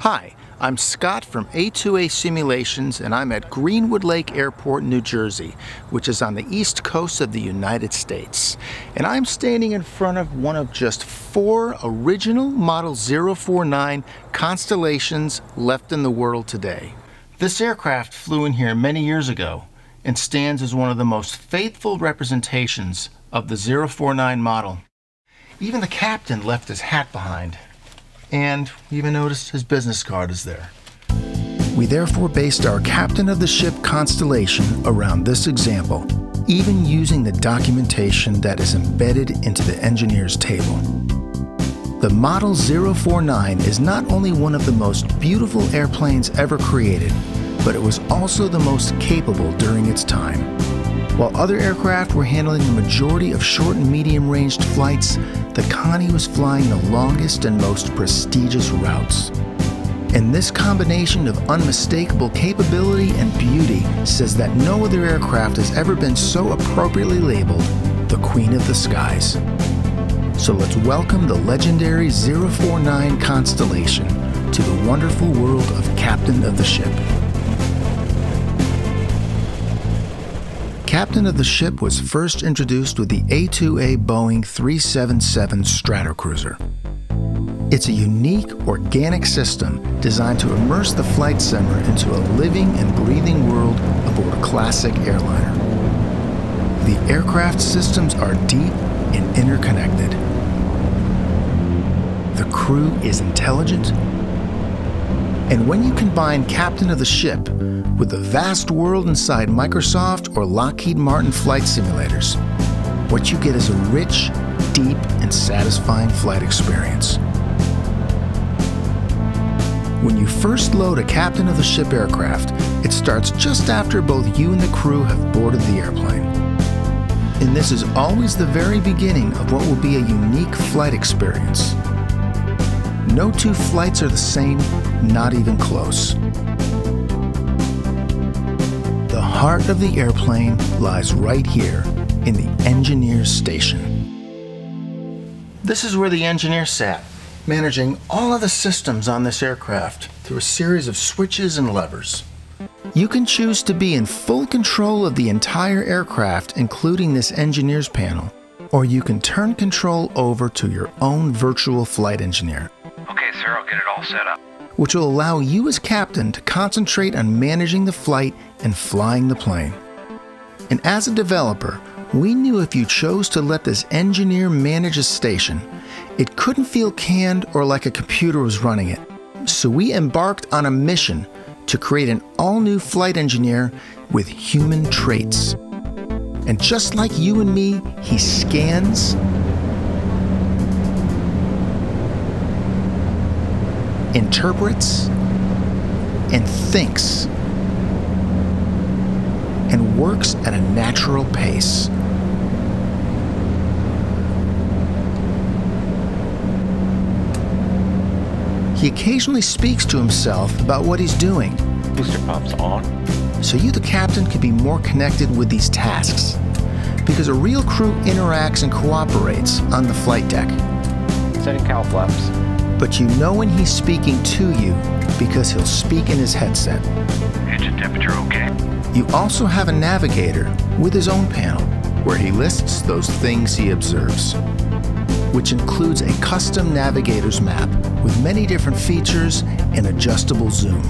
Hi, I'm Scott from A2A Simulations, and I'm at Greenwood Lake Airport, New Jersey, which is on the east coast of the United States. And I'm standing in front of one of just 4 original Model 049 Constellations left in the world today. This aircraft flew in here many years ago and stands as one of the most faithful representations of the 049 model. Even the captain left his hat behind. And we even noticed his business card is there. We therefore based our captain of the ship Constellation around this example, even using the documentation that is embedded into the engineer's table. The Model 049 is not only one of the most beautiful airplanes ever created, but it was also the most capable during its time. While other aircraft were handling the majority of short and medium-ranged flights, the Connie was flying the longest and most prestigious routes. And this combination of unmistakable capability and beauty says that no other aircraft has ever been so appropriately labeled the Queen of the Skies. So let's welcome the legendary 049 Constellation to the wonderful world of Captain of the Ship. Captain of the Ship was first introduced with the A2A Boeing 377 Stratocruiser. It's a unique, organic system designed to immerse the flight sim into a living and breathing world aboard a classic airliner. The aircraft systems are deep and interconnected. The crew is intelligent. And when you combine Captain of the Ship with the vast world inside Microsoft or Lockheed Martin flight simulators, what you get is a rich, deep, and satisfying flight experience. When you first load a Captain of the Ship aircraft, it starts just after both you and the crew have boarded the airplane. And this is always the very beginning of what will be a unique flight experience. No two flights are the same, not even close. The heart of the airplane lies right here in the engineer's station. This is where the engineer sat, managing all of the systems on this aircraft through a series of switches and levers. You can choose to be in full control of the entire aircraft, including this engineer's panel, or you can turn control over to your own virtual flight engineer. Okay, sir, I'll get it all set up. Which will allow you as captain to concentrate on managing the flight and flying the plane. And as a developer, we knew if you chose to let this engineer manage a station, it couldn't feel canned or like a computer was running it. So we embarked on a mission to create an all-new flight engineer with human traits. And just like you and me, he scans, interprets, and thinks, and works at a natural pace. He occasionally speaks to himself about what he's doing. Booster pumps on. So you, the captain, can be more connected with these tasks, because a real crew interacts and cooperates on the flight deck. Setting cow flaps. But you know when he's speaking to you because he'll speak in his headset. Engine temperature okay? You also have a navigator with his own panel where he lists those things he observes, which includes a custom navigator's map with many different features and adjustable zoom.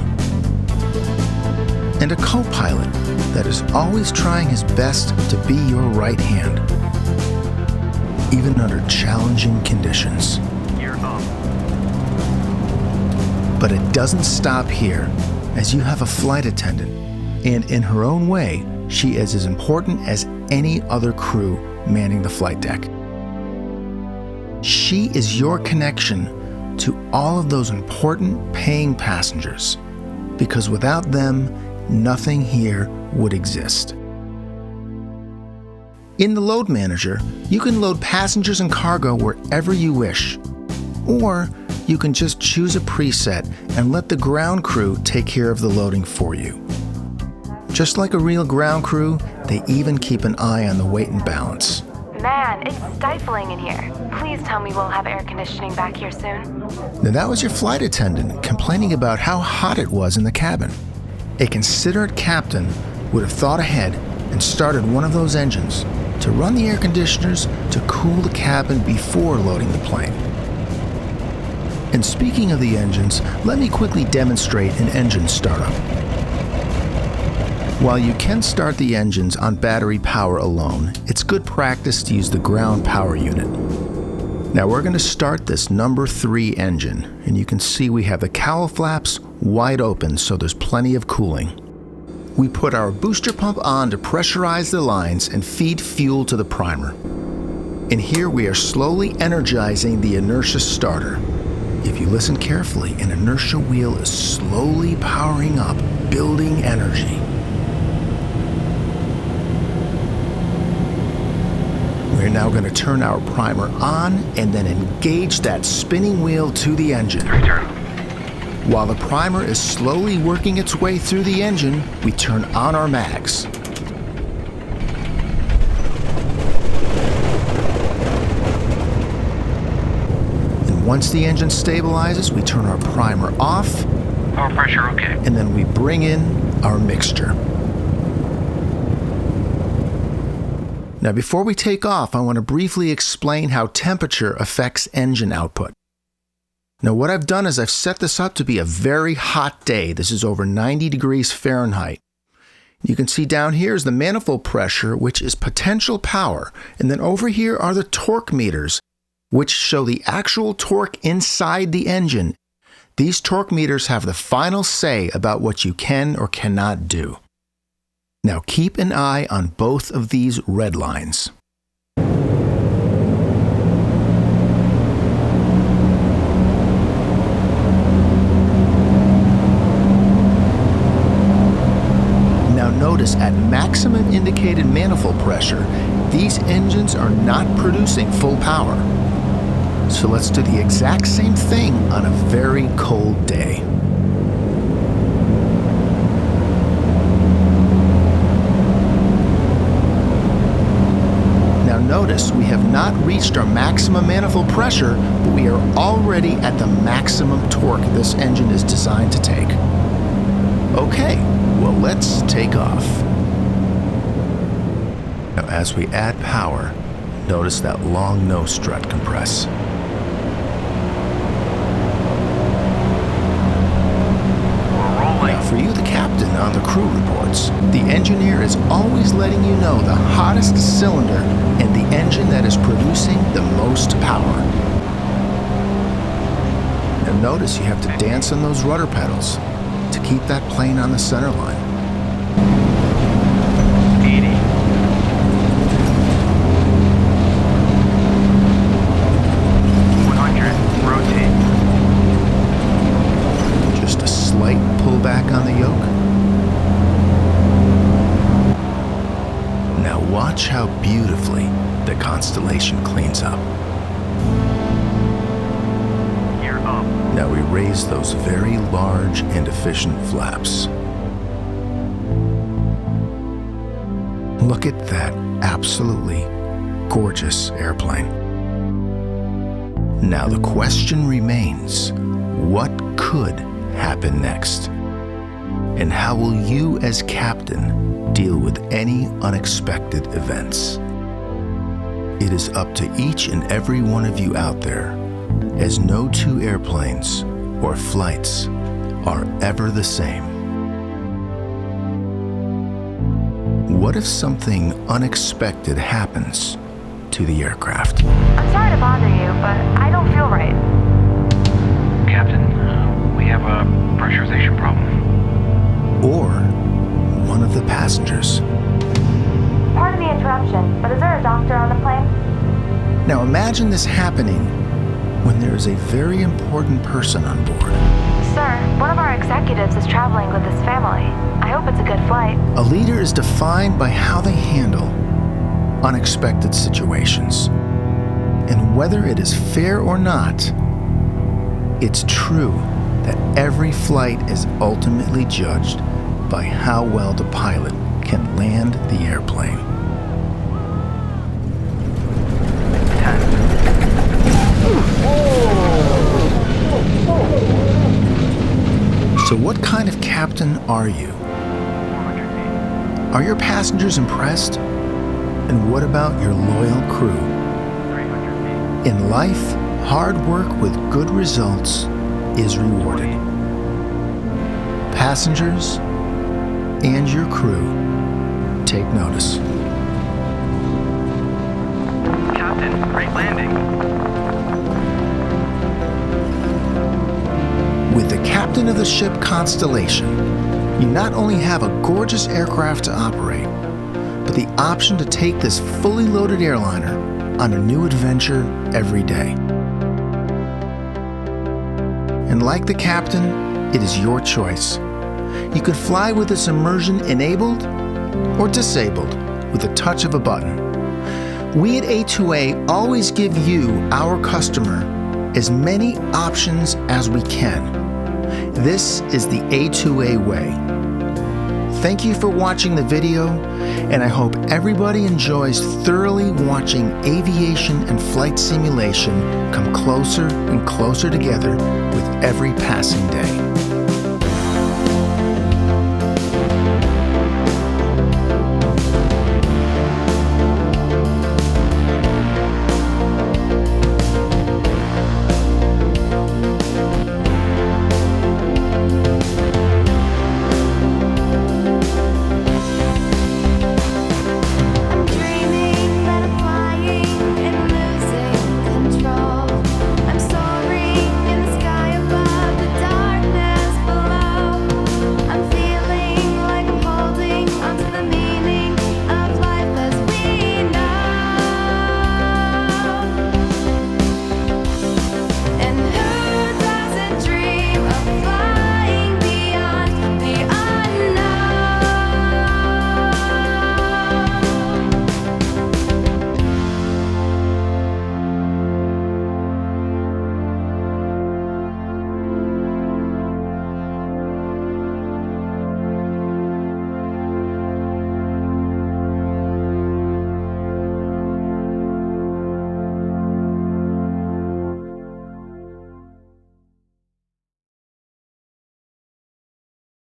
And a co-pilot that is always trying his best to be your right hand, even under challenging conditions. You're up. But it doesn't stop here, as you have a flight attendant, and in her own way, she is as important as any other crew manning the flight deck. She is your connection to all of those important paying passengers, because without them, nothing here would exist. In the load manager, you can load passengers and cargo wherever you wish, or you can just choose a preset and let the ground crew take care of the loading for you. Just like a real ground crew, they even keep an eye on the weight and balance. Man, it's stifling in here. Please tell me we'll have air conditioning back here soon. Now that was your flight attendant complaining about how hot it was in the cabin. A considerate captain would have thought ahead and started one of those engines to run the air conditioners to cool the cabin before loading the plane. And speaking of the engines, let me quickly demonstrate an engine startup. While you can start the engines on battery power alone, it's good practice to use the ground power unit. Now we're going to start this number 3 engine, and you can see we have the cowl flaps wide open so there's plenty of cooling. We put our booster pump on to pressurize the lines and feed fuel to the primer. And here we are slowly energizing the inertia starter. If you listen carefully, an inertia wheel is slowly powering up, building energy. We're now going to turn our primer on and then engage that spinning wheel to the engine. Return. While the primer is slowly working its way through the engine, we turn on our mags. And once the engine stabilizes, we turn our primer off. Power pressure okay. And then we bring in our mixture. Now, before we take off, I want to briefly explain how temperature affects engine output. Now, what I've done is I've set this up to be a very hot day. This is over 90 degrees Fahrenheit. You can see down here is the manifold pressure, which is potential power. And then over here are the torque meters, which show the actual torque inside the engine. These torque meters have the final say about what you can or cannot do. Now keep an eye on both of these red lines. Now notice at maximum indicated manifold pressure, these engines are not producing full power. So let's do the exact same thing on a very cold day. Notice we have not reached our maximum manifold pressure, but we are already at the maximum torque this engine is designed to take. Okay, well let's take off. Now as we add power, notice that long nose strut compress. Now for you, the captain, on the crew reports, the engineer is always letting you know the hottest cylinder and the engine that is producing the most power. Now notice you have to dance on those rudder pedals to keep that plane on the center line. 80. Rotate. Just a slight pullback on the yoke. Now watch how beautifully the Constellation cleans up. Gear up. Now we raise those very large and efficient flaps. Look at that absolutely gorgeous airplane. Now the question remains, what could happen next? And how will you as captain deal with any unexpected events? It is up to each and every one of you out there, as no two airplanes or flights are ever the same. What if something unexpected happens to the aircraft? I'm sorry to bother you, but I don't feel right. Captain, we have a pressurization problem. Or one of the passengers. Pardon the interruption, but is there a doctor on the plane? Now imagine this happening when there is a very important person on board. Sir, one of our executives is traveling with his family. I hope it's a good flight. A leader is defined by how they handle unexpected situations. And whether it is fair or not, it's true that every flight is ultimately judged by how well the pilot can land the airplane. So what kind of captain are you? 400 feet. Are your passengers impressed? And what about your loyal crew? 300 feet. In life, hard work with good results is rewarded. Passengers and your crew take notice. Captain, great landing. With the captain of the ship Constellation, you not only have a gorgeous aircraft to operate, but the option to take this fully loaded airliner on a new adventure every day. And like the captain, it is your choice. You could fly with this immersion enabled or disabled with a touch of a button. We at A2A always give you, our customer, as many options as we can. This is the A2A way. Thank you for watching the video, and I hope everybody enjoys thoroughly watching aviation and flight simulation come closer and closer together with every passing day.